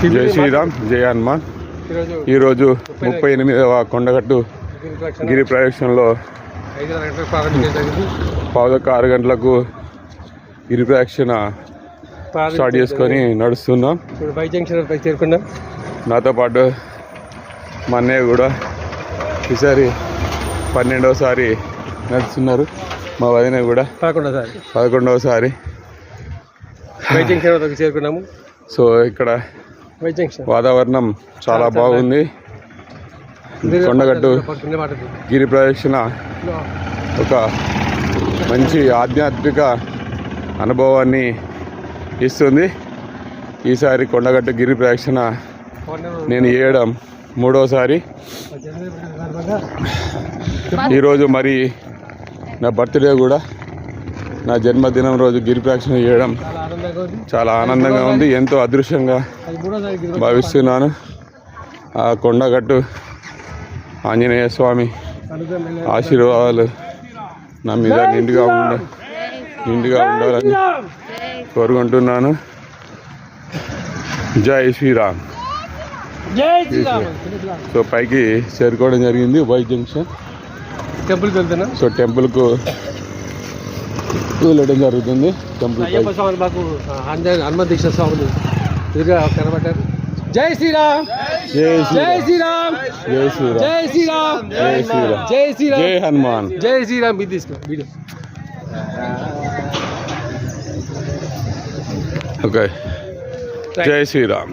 జై శ్రీరామ్, జై హనుమాన్. ఈరోజు 38వ కొండగట్టు గిరి ప్రదక్షిణలో 6 గంటలకు గిరి ప్రదక్షిణ స్టార్ట్ చేసుకొని నడుస్తున్నాం. బై జంక్షన్ చేరుకున్నాం. నాతో పాటు మా అన్నయ్య కూడా ఈసారి 12వసారి నడుస్తున్నారు. మా వదిన కూడా 11వసారి బై జంక్షన్ చేరుకున్నాము. సో ఇక్కడ వాతావరణం చాలా బాగుంది. కొండగట్టు గిరి ప్రదక్షిణ ఒక మంచి ఆధ్యాత్మిక అనుభవాన్ని ఇస్తుంది. ఈసారి కొండగట్టు గిరి ప్రదక్షిణ నేను చేయడం 3వసారి. ఈరోజు మరి నా బర్త్డే కూడా, నా జన్మదినం రోజు గిరి ప్రదక్షిణ చేయడం చాలా ఆనందంగా ఉంది. ఎంతో అదృశ్యంగా భావిస్తున్నాను. ఆ కొండగట్టు ఆంజనేయ స్వామి ఆశీర్వాదాలు నా మీద నిండుగా ఉండాలని కోరుకుంటున్నాను. జై శ్రీరామ్. సో పైకి చేరుకోవడం జరిగింది బై జంక్షన్. టెంపుల్కి వెళ్తున్నాం. సో టెంపుల్కు వెళ్ళడం జరుగుతుంది. అయ్యప్ప స్వామి మాకు హనుమంత దీక్ష స్వామిని ఎదురుగా కనబడ్డారు. జై శ్రీరామ్, జై జై శ్రీరామ్, జై శ్రీరామ్, జై శ్రీరామ్, జై శ్రీరామ్, జై శ్రీరామ్, జై హనుమాన్, జై శ్రీరామ్. ఇది తీసుకో వీడియో. ఓకే, జై శ్రీరామ్.